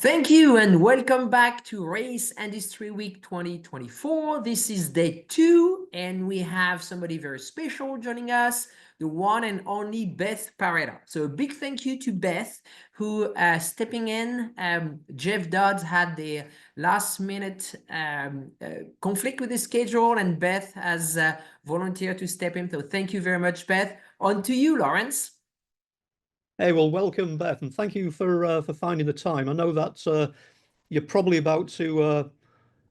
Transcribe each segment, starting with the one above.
Thank you and welcome back to Race Industry Week 2024. This is day 2 and we have somebody very special joining us, the one and only Beth Paretta. So a big thank you to Beth who stepping in. Jeff Dodds had the last minute conflict with his schedule and Beth has volunteered to step in. So thank you very much, Beth. On to you, Lawrence. Hey, well, welcome, Beth, and thank you for finding the time. I know that you're probably about to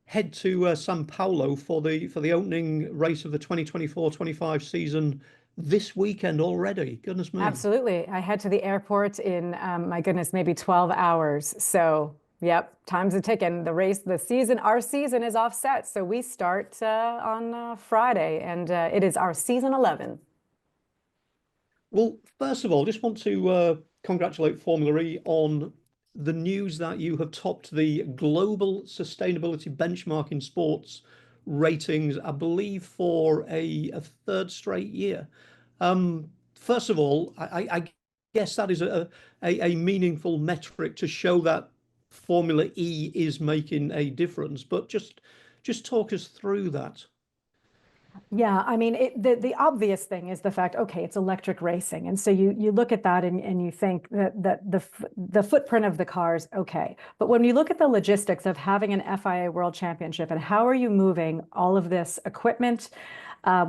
head to Sao Paulo for the opening race of the 2024-25 season this weekend already. Goodness me. Absolutely. I head to the airport in, my goodness, maybe 12 hours. So, yep, time's a ticking. Our season is offset. So we start on Friday, and it is our season 11. Well, first of all, just want to congratulate Formula E on the news that you have topped the global sustainability benchmark in sports ratings, I believe, for a third straight year. First of all, I guess that is a meaningful metric to show that Formula E is making a difference, but just talk us through that. Yeah, I mean, the obvious thing is the fact, okay, it's electric racing. And so you look at that and you think that the footprint of the cars, okay. But when you look at the logistics of having an FIA World Championship and how are you moving all of this equipment,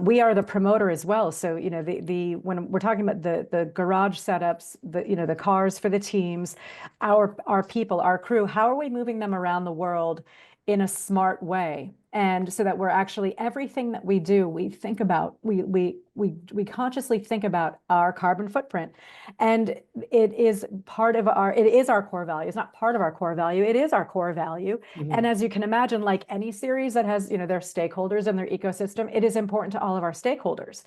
we are the promoter as well. So, you know, when we're talking about the garage setups, the cars for the teams, our people, our crew, how are we moving them around the world in a smart way? And so that we're actually, everything that we do, we think about, we consciously think about our carbon footprint. And it is our core value. It's not part of our core value. It is our core value. Mm-hmm. And as you can imagine, like any series that has, their stakeholders and their ecosystem, it is important to all of our stakeholders.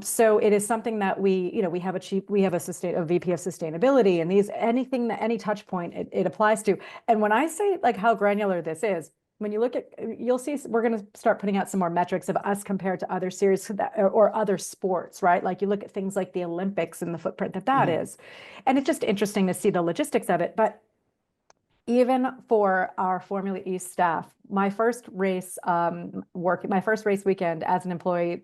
So it is something that we have a VP of sustainability, and any touch point it applies to. And when I say like how granular this is, when you look at, you'll see we're going to start putting out some more metrics of us compared to other series or other sports, right? Like you look at things like the Olympics and the footprint that is, and it's just interesting to see the logistics of it. But even for our Formula E staff, my first race weekend as an employee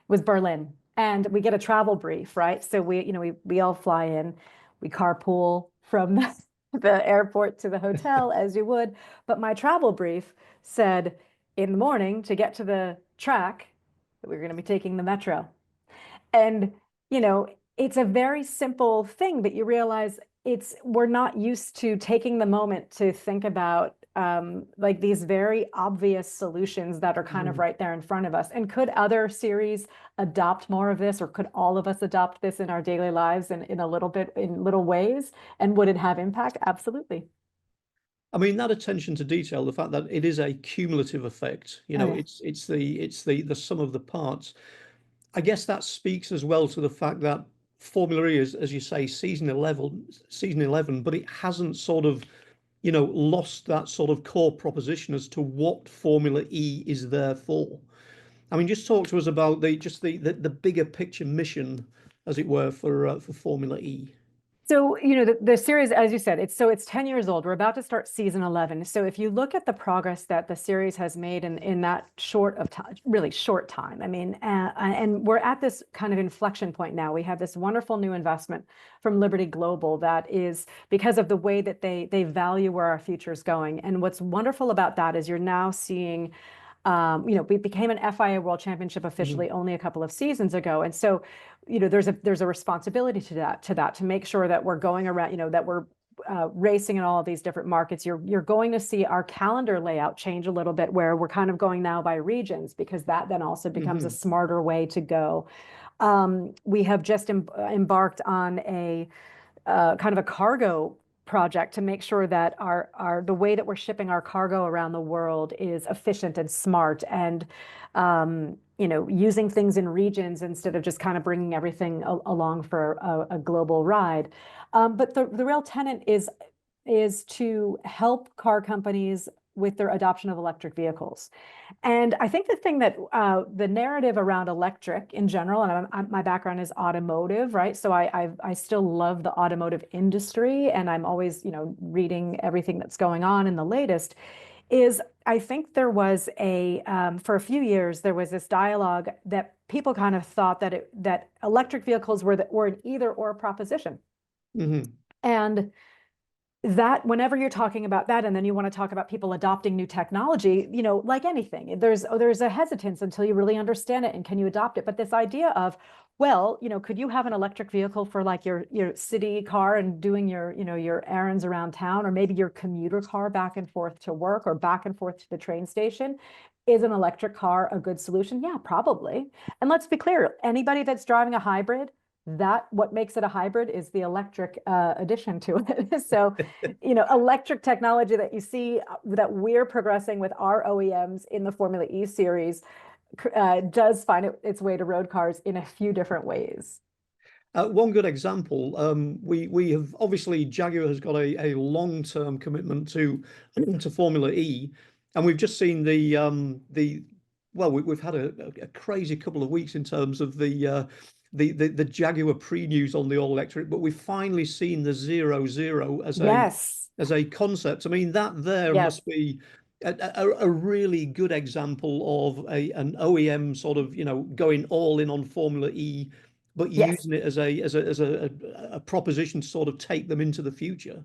was Berlin, and we get a travel brief, right? So we all fly in, we carpool from the airport to the hotel as you would. But my travel brief said in the morning to get to the track that we were going to be taking the metro. And, it's a very simple thing, but you realize we're not used to taking the moment to think about like these very obvious solutions that are kind of right there in front of us. And could other series adopt more of this, or could all of us adopt this in our daily lives in little ways? And would it have impact? Absolutely. I mean, that attention to detail, the fact that it is a cumulative effect, it's the sum of the parts. I guess that speaks as well to the fact that Formula E is, as you say, season 11, but it hasn't sort of lost that sort of core proposition as to what Formula E is there for. I mean, just talk to us about the bigger picture mission, as it were, for Formula E. So, the series, as you said, it's 10 years old. We're about to start season 11. So if you look at the progress that the series has made in that really short time, I mean, and we're at this kind of inflection point now. We have this wonderful new investment from Liberty Global that is because of the way that they value where our future is going. And what's wonderful about that is you're now seeing we became an FIA World Championship officially only a couple of seasons ago. And so, there's a responsibility to that, to make sure that we're going around, that we're racing in all of these different markets. You're going to see our calendar layout change a little bit, where we're kind of going now by regions, because that then also becomes a smarter way to go. We have just embarked on a kind of a cargo project to make sure that the way that we're shipping our cargo around the world is efficient and smart, and using things in regions instead of just kind of bringing everything along for a global ride. But the real tenet is to help car companies with their adoption of electric vehicles. And I think the thing that the narrative around electric in general, and my background is automotive, right? So I still love the automotive industry, and I'm always, you know, reading everything that's going on in the latest. Is I think there was for a few years there was this dialogue that people kind of thought that electric vehicles were an either or proposition. Mm-hmm. And that whenever you're talking about that, and then you want to talk about people adopting new technology, you know, like anything, there's a hesitance until you really understand it and can you adopt it. But this idea of, well, you know, could you have an electric vehicle for like your city car and doing your, you know, your errands around town, or maybe your commuter car back and forth to work or back and forth to the train station? Is an electric car a good solution? Yeah, probably. And let's be clear, anybody that's driving a hybrid, that what makes it a hybrid is the electric addition to it. So, you know, electric technology that you see that we're progressing with our OEMs in the Formula E series does find its way to road cars in a few different ways. One good example, we have obviously Jaguar has got a long-term commitment to Formula E, and we've just seen we've had a crazy couple of weeks in terms of the Jaguar pre-news on the all-electric, but we've finally seen the 0-0 as a concept. I mean, that there must be a really good example of an OEM sort of, you know, going all in on Formula E, but using it as a proposition to sort of take them into the future.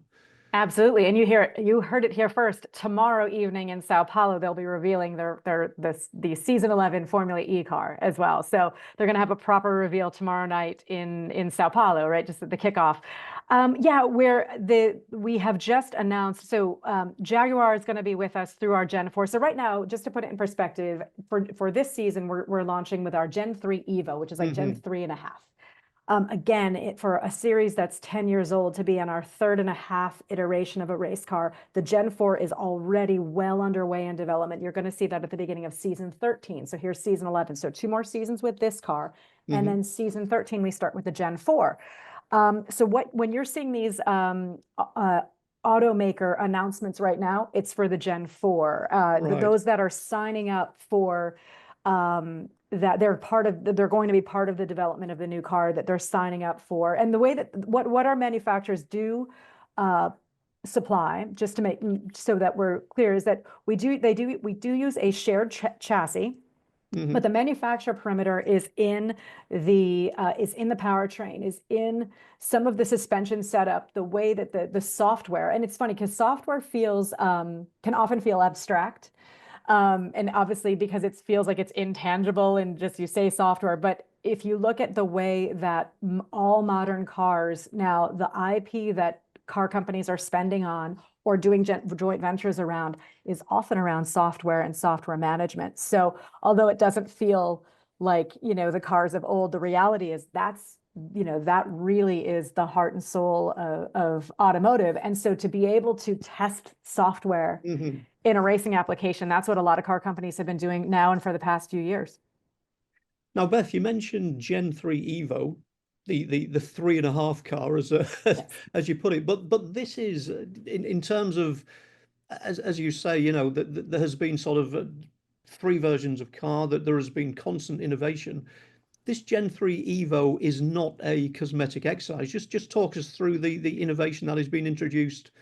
Absolutely. And you heard it here first. Tomorrow evening in Sao Paulo, they'll be revealing the season 11 Formula E car as well. So they're going to have a proper reveal tomorrow night in Sao Paulo, right? Just at the kickoff. We have just announced, so Jaguar is going to be with us through our Gen 4. So right now, just to put it in perspective, for this season, we're launching with our Gen 3 EVO, which is like Gen 3.5. Again, for a series that's 10 years old to be in our 3.5 iteration of a race car, the Gen 4 is already well underway in development. You're going to see that at the beginning of season 13. So here's season 11. So 2 more seasons with this car. And then season 13, we start with the Gen 4. So when you're seeing these automaker announcements right now, it's for the Gen 4. Those that are signing up for that they're going to be part of the development of the new car that they're signing up for. And the way that what our manufacturers do supply, just to make so that we're clear, is that we do use a shared chassis. But the manufacturer perimeter is in the powertrain, is in some of the suspension setup, the way that the software, and it's funny because software can often feel abstract. And obviously because it feels like it's intangible and just you say software, but if you look at the way that all modern cars now, the IP that car companies are spending on or doing joint ventures around is often around software and software management. So although it doesn't feel like, you know, the cars of old, the reality is that really is the heart and soul of automotive. And so to be able to test software in a racing application, that's what a lot of car companies have been doing now and for the past few years. Now, Beth, you mentioned Gen 3 EVO, the 3.5 car, as you put it, but this is in terms of, as you say, you know, that there has been sort of 3 versions of car, that there has been constant innovation. This Gen 3 EVO is not a cosmetic exercise. Just talk us through the innovation that has been introduced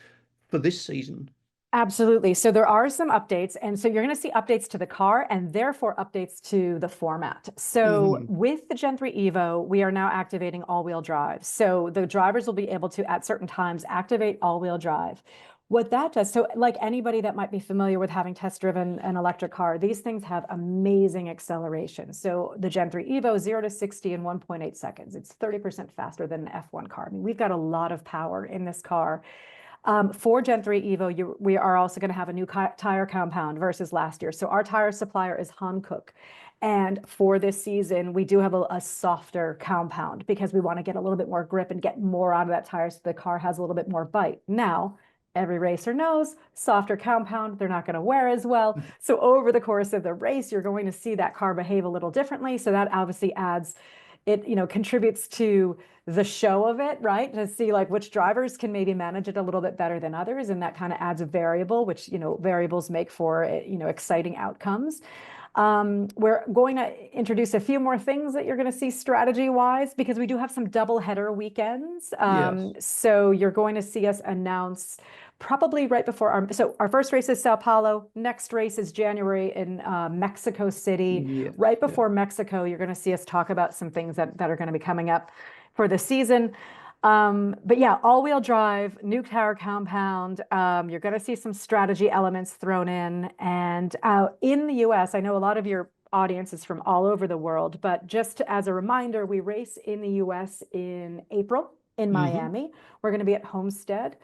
for this season. Absolutely. So there are some updates. And so you're going to see updates to the car and therefore updates to the format. So with the Gen 3 EVO, we are now activating all-wheel drive. So the drivers will be able to, at certain times, activate all-wheel drive. What that does, so like anybody that might be familiar with having test driven an electric car, these things have amazing acceleration. So the Gen 3 EVO, 0 to 60 in 1.8 seconds. It's 30% faster than an F1 car. I mean, we've got a lot of power in this car. For Gen 3 EVO, we are also going to have a new tire compound versus last year. So our tire supplier is Hankook. And for this season, we do have a softer compound because we want to get a little bit more grip and get more out of that tire so the car has a little bit more bite. Now, every racer knows softer compound, they're not going to wear as well. So over the course of the race, you're going to see that car behave a little differently. So that obviously adds it, contributes to the show of it, right? To see like which drivers can maybe manage it a little bit better than others. And that kind of adds a variable, which, variables make for, exciting outcomes. We're going to introduce a few more things that you're going to see strategy-wise, because we do have some double header weekends. So you're going to see us announce probably right before so our first race is Sao Paulo. Next race is January in Mexico City. Right before Mexico, you're going to see us talk about some things that are going to be coming up for the season. But yeah, all-wheel drive, new tower compound. You're going to see some strategy elements thrown in. And in the US, I know a lot of your audience is from all over the world, but just as a reminder, we race in the US in April in Miami. We're going to be at Homestead.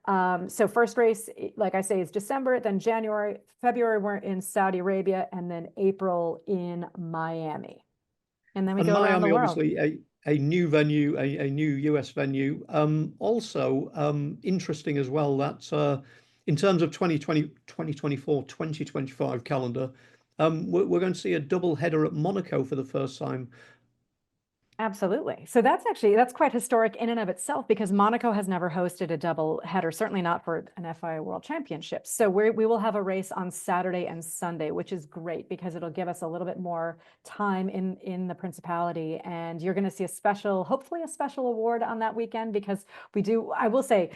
So first race, like I say, is December, then January, February, we're in Saudi Arabia, and then April in Miami. And then we go around the world. Obviously, a new venue, a new US venue. Also, interesting as well that in terms of 2020, 2024, 2025 calendar, we're going to see a double header at Monaco for the first time. Absolutely. So that's quite historic in and of itself, because Monaco has never hosted a double header, certainly not for an FIA World Championship. So we will have a race on Saturday and Sunday, which is great because it'll give us a little bit more time in the Principality. And you're going to see hopefully a special award on that weekend, because I will say,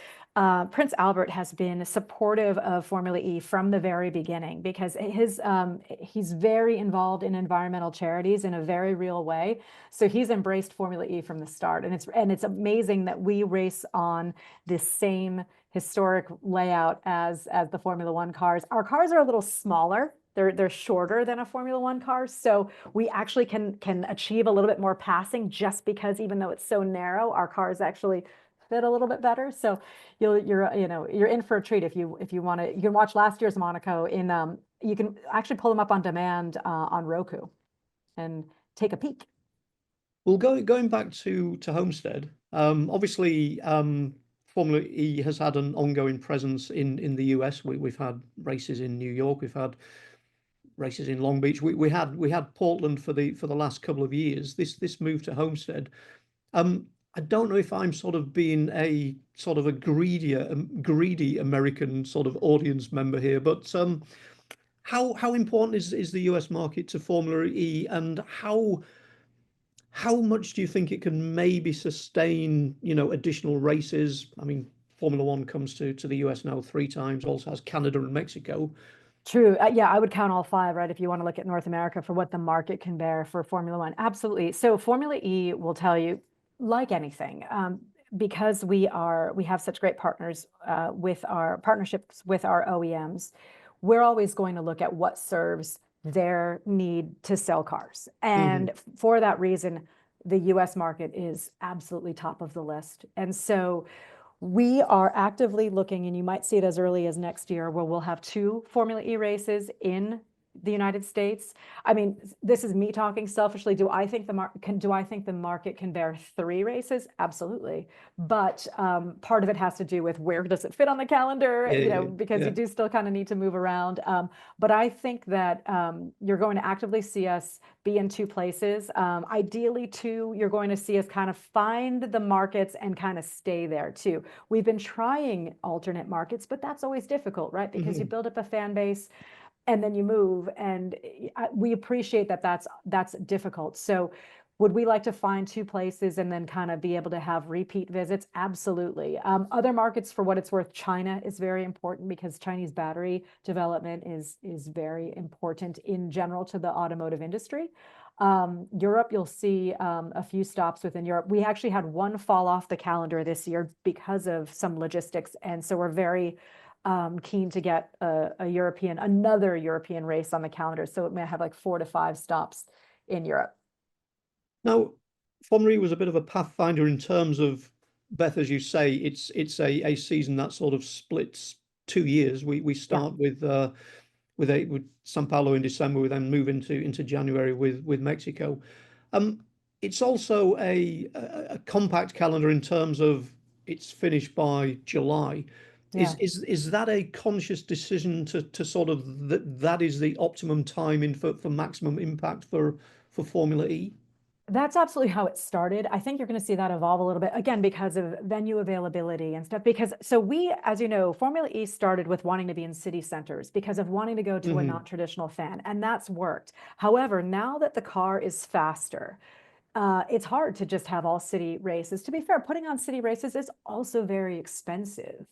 Prince Albert has been supportive of Formula E from the very beginning, because he's very involved in environmental charities in a very real way. So he's embraced Formula E from the start, and it's amazing that we race on this same historic layout as the Formula One cars. Our cars are a little smaller. They're shorter than a Formula One car, so we actually can achieve a little bit more passing, just because even though it's so narrow, our cars actually fit a little bit better. So you're in for a treat if you want to. You can watch last year's Monaco you can actually pull them up on demand on Roku and take a peek. Well, going back to Homestead, obviously Formula E has had an ongoing presence in the US. We've had races in New York, we've had races in Long Beach. We had Portland for the last couple of years. This move to Homestead. I don't know if I'm sort of being a sort of a greedy American sort of audience member here, but how important is the US market to Formula E, and how much do you think it can maybe sustain, additional races? I mean, Formula One comes to the US now 3 times, also has Canada and Mexico. True. Yeah, I would count all 5, right? If you want to look at North America for what the market can bear for Formula One. Absolutely. So Formula E will tell you, like anything, because we have such great partners with our partnerships with our OEMs, we're always going to look at what serves their need to sell cars. And for that reason, the US market is absolutely top of the list. And so we are actively looking, and you might see it as early as next year, where we'll have 2 Formula E races in the United States. I mean, this is me talking selfishly. Do I think the market can bear 3 races? Absolutely. But part of it has to do with where does it fit on the calendar, because you do still kind of need to move around. But I think that you're going to actively see us be in 2 places. Ideally 2, you're going to see us kind of find the markets and kind of stay there too. We've been trying alternate markets, but that's always difficult, right? Because you build up a fan base and then you move, and we appreciate that that's difficult. So would we like to find 2 places and then kind of be able to have repeat visits? Absolutely. Other markets, for what it's worth, China is very important, because Chinese battery development is very important in general to the automotive industry. Europe, you'll see a few stops within Europe. We actually had 1 fall off the calendar this year because of some logistics, and so we're very keen to get another European race on the calendar. So it may have like 4 to 5 stops in Europe. Now, Formula E was a bit of a pathfinder in terms of, Beth, as you say, it's a season that sort of splits 2 years. We start with Sao Paulo in December, we then move into January with Mexico. It's also a compact calendar in terms of it's finished by July. Is that a conscious decision to sort of that is the optimum timing for maximum impact for Formula E? That's absolutely how it started. I think you're going to see that evolve a little bit, again, because of venue availability and stuff. Because so we, as you know, Formula E started with wanting to be in city centers because of wanting to go to a non-traditional fan, and that's worked. However, now that the car is faster, it's hard to just have all city races. To be fair, putting on city races is also very expensive.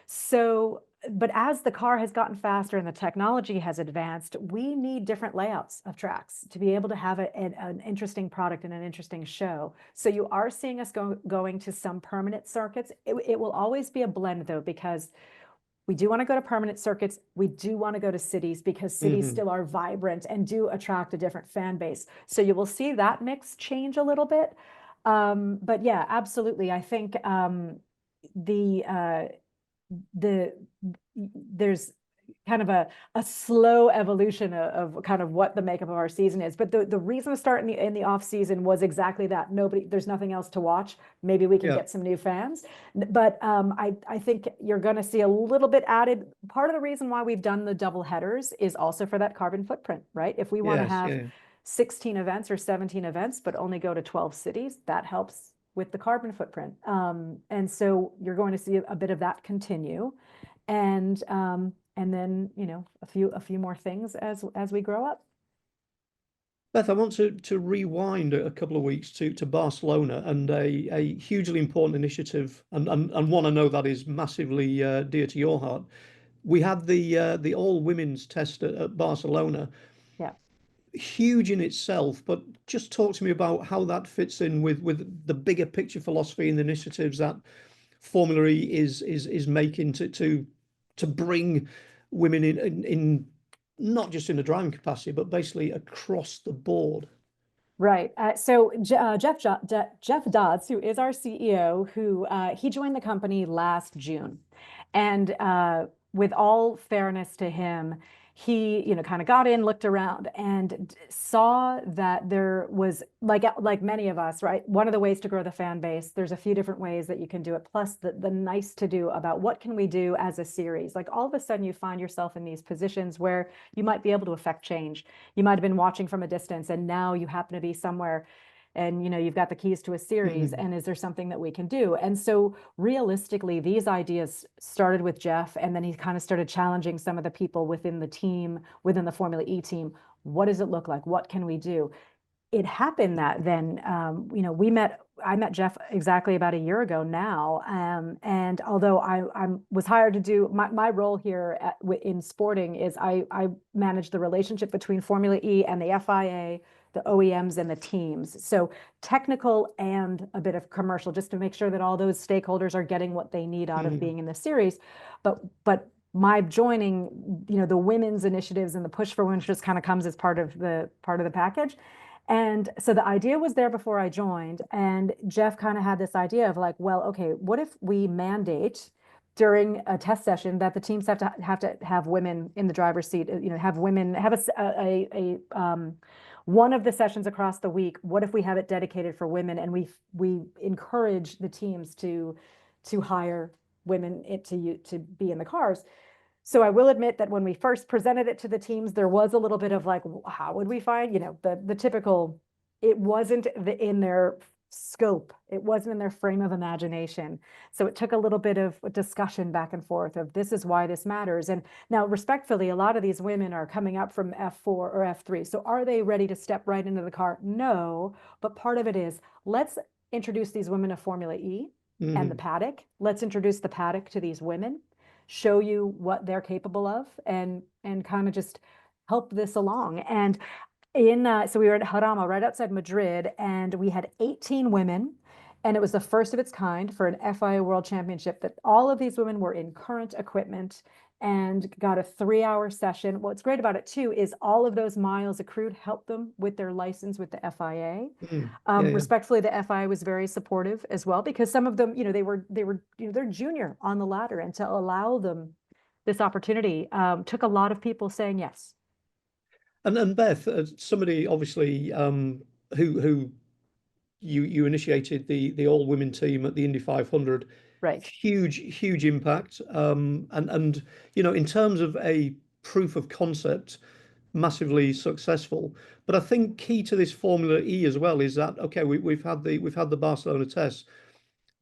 So, but as the car has gotten faster and the technology has advanced, we need different layouts of tracks to be able to have an interesting product and an interesting show. So you are seeing us going to some permanent circuits. It will always be a blend though, because we do want to go to permanent circuits. We do want to go to cities because cities still are vibrant and do attract a different fan base. So you will see that mix change a little bit. But yeah, absolutely. I think there's kind of a slow evolution of kind of what the makeup of our season is. But the reason to start in the off season was exactly that. There's nothing else to watch. Maybe we can get some new fans. But I think you're going to see a little bit added. Part of the reason why we've done the double headers is also for that carbon footprint, right? If we want to have 16 events or 17 events, but only go to 12 cities, that helps with the carbon footprint. And so you're going to see a bit of that continue. And then, you know, a few more things as we grow up. Beth, I want to rewind a couple of weeks to Barcelona and a hugely important initiative, and one I know that is massively dear to your heart. We had the all women's test at Barcelona. Yeah. Huge in itself, but just talk to me about how that fits in with the bigger picture philosophy and the initiatives that Formula E is making to bring women in not just in a driving capacity, but basically across the board. Right. So Jeff Dodds, who is our CEO, who he joined the company last June, and with all fairness to him, he, you know, kind of got in, looked around, and saw that there was, like many of us, right? One of the ways to grow the fan base, there's a few different ways that you can do it. Plus the nice to do about what can we do as a series. Like all of a sudden you find yourself in these positions where you might be able to affect change. You might have been watching from a distance and now you happen to be somewhere and, you know, you've got the keys to a series, and is there something that we can do? And so realistically, these ideas started with Jeff, and then he kind of started challenging some of the people within the team, within the Formula E team. What does it look like? What can we do? It happened that then, you know, I met Jeff exactly about a year ago now. And although I was hired to do my role here in sporting is I manage the relationship between Formula E and the FIA, the OEMs and the teams. So technical and a bit of commercial, just to make sure that all those stakeholders are getting what they need out of being in the series. But my joining, you know, the women's initiatives and the push for women just kind of comes as part of the package. And so the idea was there before I joined, and Jeff kind of had this idea of like, well, okay, what if we mandate during a test session that the teams have to have women in the driver's seat, you know, have women have a one of the sessions across the week. What if we have it dedicated for women, and we encourage the teams to hire women to be in the cars? So I will admit that when we first presented it to the teams, there was a little bit of like, how would we find, you know, the typical, it wasn't in their scope. It wasn't in their frame of imagination. So it took a little bit of discussion back and forth of this is why this matters. And now respectfully, a lot of these women are coming up from F4 or F3. So are they ready to step right into the car? No, but part of it is let's introduce these women to Formula E and the paddock. Let's introduce the paddock to these women, show you what they're capable of, and kind of just help this along. And so we were at Jarama right outside Madrid, and we had 18 women, and it was the first of its kind for an FIA World Championship that all of these women were in current equipment and got a 3-hour session. What's great about it too is all of those miles accrued helped them with their license with the FIA. Respectfully, the FIA was very supportive as well, because some of them, you know, they were you know, they're junior on the ladder, and to allow them this opportunity took a lot of people saying yes. And Beth, somebody obviously who you initiated the all women team at the Indy 500. Right. Huge impact. And you know, in terms of a proof of concept, massively successful. But I think key to this Formula E as well is that, okay, we've had the Barcelona test,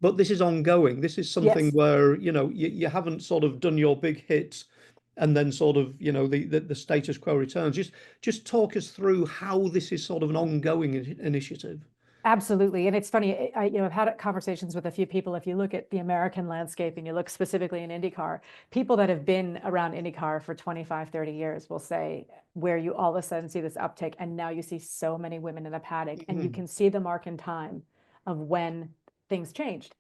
but this is ongoing. This is something Yes. where, you haven't sort of done your big hit and then sort of, the status quo returns. Just talk us through how this is sort of an ongoing initiative. Absolutely. And it's funny, I've had conversations with a few people. If you look at the American landscape and you look specifically in IndyCar, people that have been around IndyCar for 25, 30 years will say where you all of a sudden see this uptick. And now you see so many women in the paddock and you can see the mark in time of when things changed.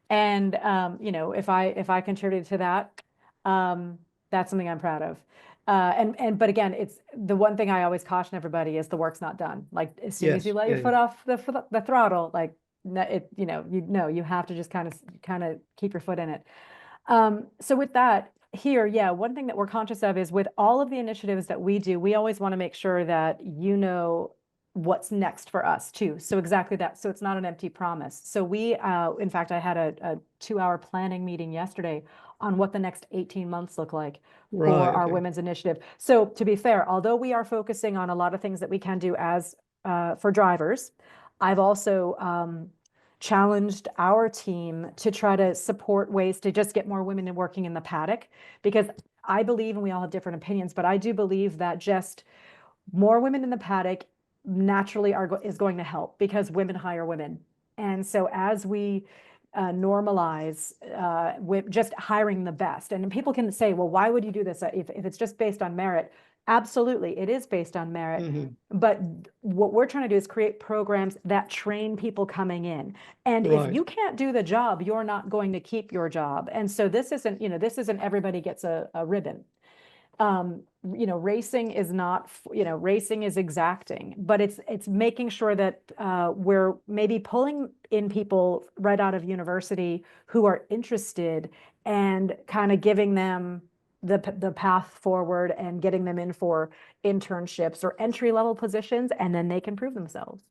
And, if I contributed to that, that's something I'm proud of. But again, it's the one thing I always caution everybody is the work's not done. Like as soon as you let your foot off the throttle, like you have to just kind of keep your foot in it. So with that here, yeah, one thing that we're conscious of is with all of the initiatives that we do, we always want to make sure that what's next for us too. So exactly that. So it's not an empty promise. So we, in fact, I had a 2-hour planning meeting yesterday on what the next 18 months look like for our women's initiative. So to be fair, although we are focusing on a lot of things that we can do as for drivers, I've also challenged our team to try to support ways to just get more women working in the paddock, because I believe, and we all have different opinions, but I do believe that just more women in the paddock naturally is going to help, because women hire women. And so as we normalize with just hiring the best, and people can say, well, why would you do this if it's just based on merit? Absolutely, it is based on merit. But what we're trying to do is create programs that train people coming in. And if you can't do the job, you're not going to keep your job. And so this isn't everybody gets a ribbon. Racing is not, racing is exacting, but it's making sure that we're maybe pulling in people right out of university who are interested and kind of giving them the path forward and getting them in for internships or entry-level positions, and then they can prove themselves.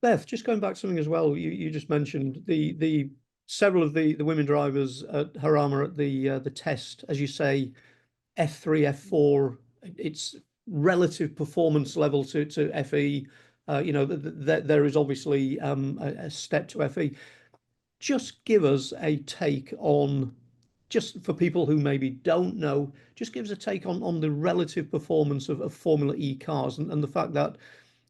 Beth, just going back to something as well, you just mentioned the several of the women drivers at Jarama at the test, as you say, F3, F4, it's relative performance level to FE. There is obviously a step to FE. Just give us a take on, just for people who maybe don't know, just give us a take on the relative performance of Formula E cars and the fact that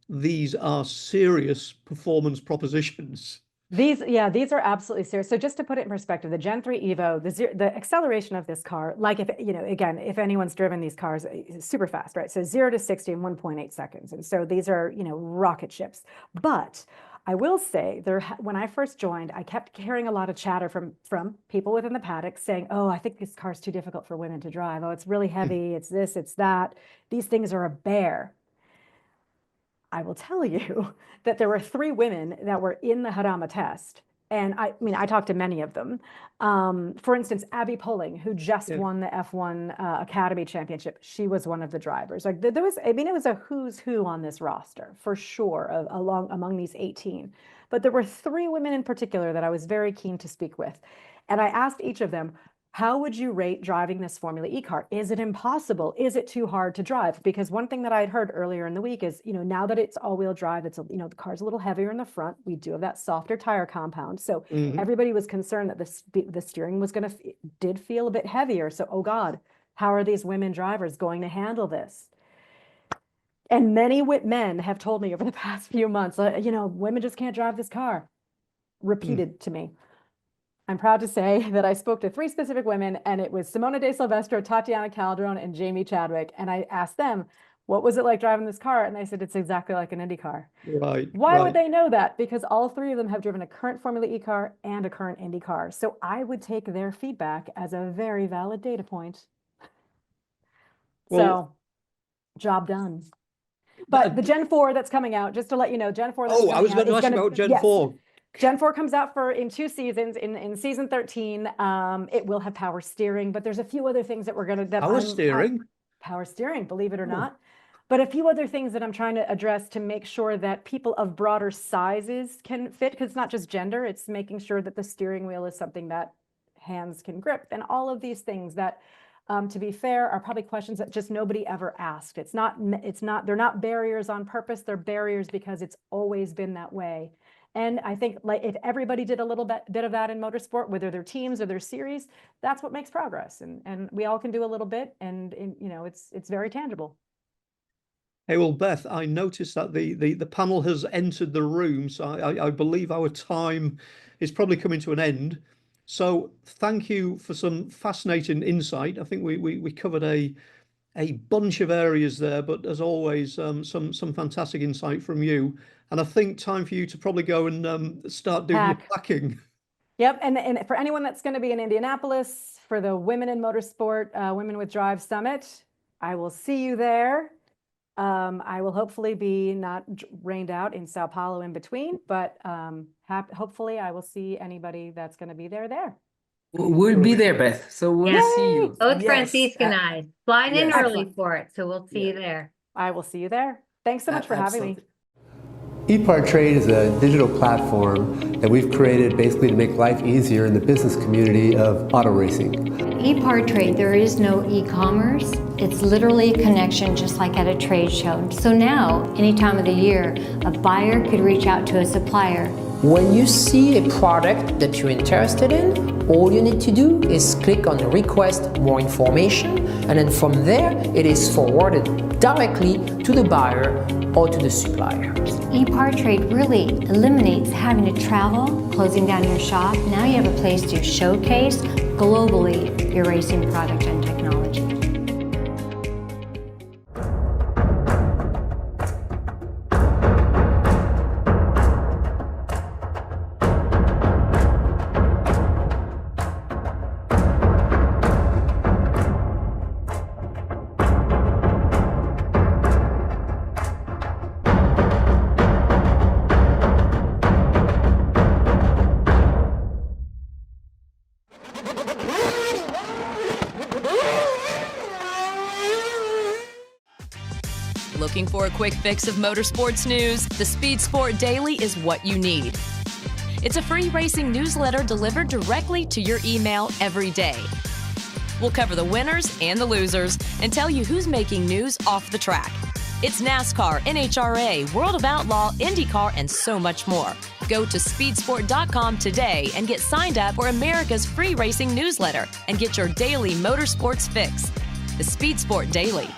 these are serious performance propositions. These are absolutely serious. So just to put it in perspective, the Gen 3 EVO, the acceleration of this car, like again, if anyone's driven these cars, it's super fast, right? So 0 to 60 in 1.8 seconds. And so these are, rocket ships. But I will say when I first joined, I kept hearing a lot of chatter from people within the paddock saying, oh, I think this car's too difficult for women to drive. Oh, it's really heavy. It's this, it's that. These things are a bear. I will tell you that there were 3 women that were in the Jarama test. And I talked to many of them. For instance, Abby Pulling, who just won the F1 Academy Championship. She was one of the drivers. Like it was a who's who on this roster for sure, among these 18. But there were 3 women in particular that I was very keen to speak with. And I asked each of them, how would you rate driving this Formula E car? Is it impossible? Is it too hard to drive? Because one thing that I had heard earlier in the week is, now that it's all-wheel drive, the car's a little heavier in the front. We do have that softer tire compound. So everybody was concerned that the steering did feel a bit heavier. So, oh God, how are these women drivers going to handle this? And many men have told me over the past few months, women just can't drive this car. Repeated to me. I'm proud to say that I spoke to 3 specific women, and it was Simona De Silvestro, Tatiana Calderon, and Jamie Chadwick. And I asked them, what was it like driving this car? And they said, it's exactly like an Indy car. Right. Why would they know that? Because all 3 of them have driven a current Formula E car and a current Indy car. So I would take their feedback as a very valid data point. So, job done. But the Gen 4 that's coming out, just to let you know, Gen 4 that's coming out. I was going to ask about Gen 4. Gen 4 comes out in 2 seasons. In season 13, it will have power steering, but there's a few other things that we're going to... Power steering, believe it or not. But a few other things that I'm trying to address to make sure that people of broader sizes can fit, because it's not just gender, it's making sure that the steering wheel is something that hands can grip, and all of these things that to be fair, are probably questions that just nobody ever asked. They're not barriers on purpose. They're barriers because it's always been that way. And I think like if everybody did a little bit of that in motorsport, whether their teams or their series, that's what makes progress. And we all can do a little bit, and you know, it's very tangible. Hey, well, Beth, I noticed that the panel has entered the room, so I believe our time is probably coming to an end. So thank you for some fascinating insight. I think we covered a bunch of areas there, but as always, some fantastic insight from you. And I think time for you to probably go and start doing your packing. Yep, and for anyone that's going to be in Indianapolis for the Women in Motorsport, Women with Drive Summit, I will see you there. I will hopefully be not rained out in Sao Paulo in between, but hopefully I will see anybody that's going to be there. We'll be there, Beth. So we'll see you. Both Francisca and I flying in early for it, so we'll see you there. I will see you there. Thanks so much for having me. EPARTRADE is a digital platform that we've created basically to make life easier in the business community of auto racing. EPARTRADE, there is no e-commerce. It's literally a connection just like at a trade show. So now, any time of the year, a buyer could reach out to a supplier. When you see a product that you're interested in, all you need to do is click on request more information, and then from there it is forwarded directly to the buyer or to the supplier. EPARTRADE really eliminates having to travel, closing down your shop. Now you have a place to showcase globally your racing product and technology. Looking for a quick fix of motorsports news? The Speed Sport Daily is what you need. It's a free racing newsletter delivered directly to your email every day. We'll cover the winners and the losers and tell you who's making news off the track. It's NASCAR, NHRA, World of Outlaw, IndyCar, and so much more. Go to speedsport.com today and get signed up for America's free racing newsletter and get your daily motorsports fix. The Speed Sport Daily.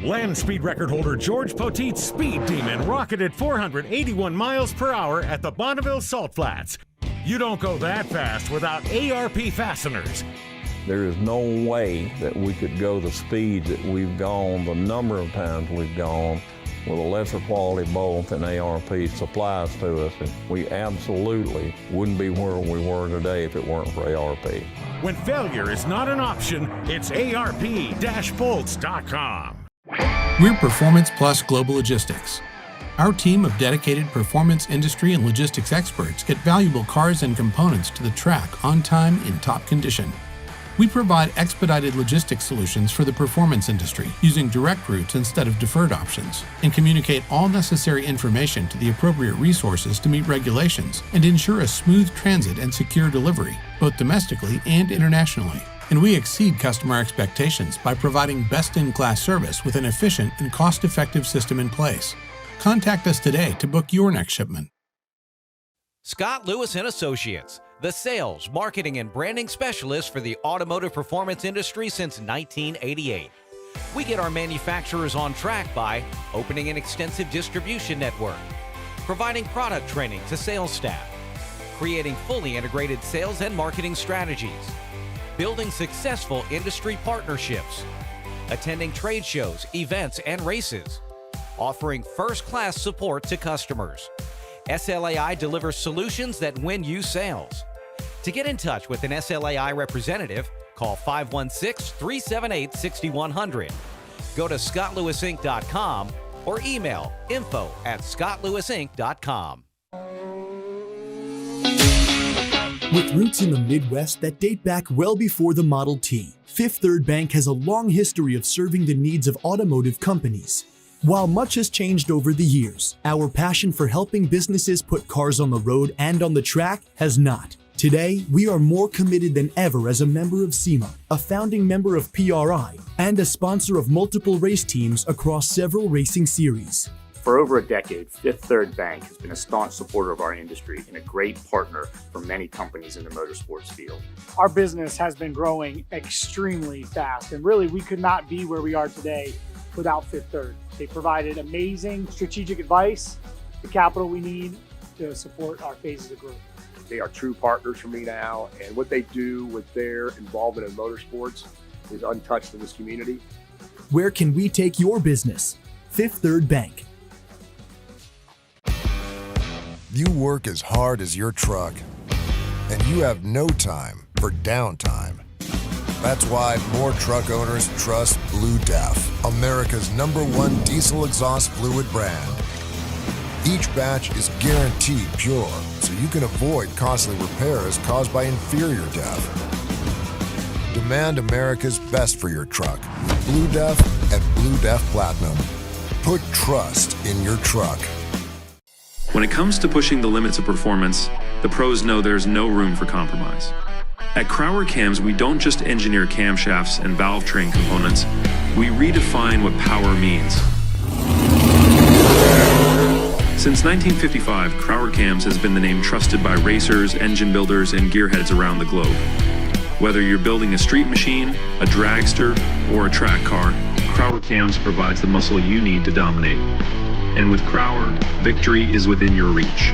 Land speed record holder George Poteet's Speed Demon rocketed 481 miles per hour at the Bonneville Salt Flats. You don't go that fast without ARP fasteners. There is no way that we could go the speed that we've gone, the number of times we've gone, with a lesser quality bolt than ARP supplies to us. And we absolutely wouldn't be where we were today if it weren't for ARP. When failure is not an option, it's ARP-bolts.com. We're Performance Plus Global Logistics. Our team of dedicated performance industry and logistics experts get valuable cars and components to the track on time in top condition. We provide expedited logistics solutions for the performance industry using direct routes instead of deferred options, and communicate all necessary information to the appropriate resources to meet regulations and ensure a smooth transit and secure delivery, both domestically and internationally. And we exceed customer expectations by providing best-in-class service with an efficient and cost-effective system in place. Contact us today to book your next shipment. Scott Lewis & Associates, the sales, marketing, and branding specialist for the automotive performance industry since 1988. We get our manufacturers on track by opening an extensive distribution network, providing product training to sales staff, creating fully integrated sales and marketing strategies, building successful industry partnerships, attending trade shows, events, and races, offering first-class support to customers. SLAI delivers solutions that win you sales. To get in touch with an SLAI representative, call 516-378-6100. Go to scottlewisinc.com or email info@scottlewisinc.com. With roots in the Midwest that date back well before the Model T, Fifth Third Bank has a long history of serving the needs of automotive companies. While much has changed over the years, our passion for helping businesses put cars on the road and on the track has not. Today, we are more committed than ever as a member of SEMA, a founding member of PRI, and a sponsor of multiple race teams across several racing series. For over a decade, Fifth Third Bank has been a staunch supporter of our industry and a great partner for many companies in the motorsports field. Our business has been growing extremely fast, and really we could not be where we are today without Fifth Third. They provided amazing strategic advice, the capital we need to support our phases of growth. They are true partners for me now, and what they do with their involvement in motorsports is untouched in this community. Where can we take your business? Fifth Third Bank. You work as hard as your truck, and you have no time for downtime. That's why more truck owners trust Blue Def, America's #1 diesel exhaust fluid brand. Each batch is guaranteed pure, so you can avoid costly repairs caused by inferior DEF. Demand America's best for your truck. Blue Def and Blue Def Platinum. Put trust in your truck. When it comes to pushing the limits of performance, the pros know there's no room for compromise. At Crowder Cams, we don't just engineer camshafts and valve train components, we redefine what power means. Since 1955, Crowder Cams has been the name trusted by racers, engine builders, and gearheads around the globe. Whether you're building a street machine, a dragster, or a track car, Crowder Cams provides the muscle you need to dominate. And with Crowder, victory is within your reach.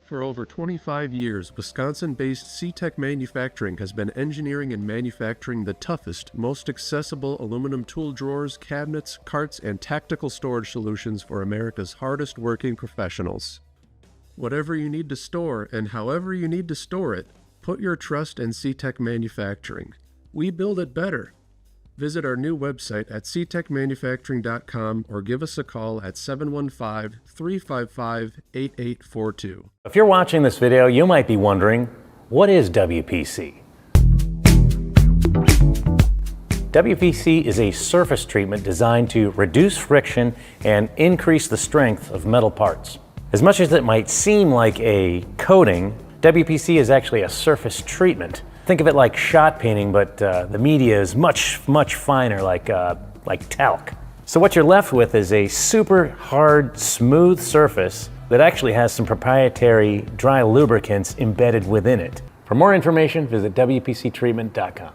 For over 25 years, Wisconsin-based CTech Manufacturing has been engineering and manufacturing the toughest, most accessible aluminum tool drawers, cabinets, carts, and tactical storage solutions for America's hardest working professionals. Whatever you need to store and however you need to store it, put your trust in CTech Manufacturing. We build it better. Visit our new website at ctechmanufacturing.com or give us a call at 715-355-8842. If you're watching this video, you might be wondering, what is WPC? WPC is a surface treatment designed to reduce friction and increase the strength of metal parts. As much as it might seem like a coating, WPC is actually a surface treatment. Think of it like shot painting, but the media is much finer, like talc. So what you're left with is a super hard, smooth surface that actually has some proprietary dry lubricants embedded within it. For more information, visit WPCtreatment.com.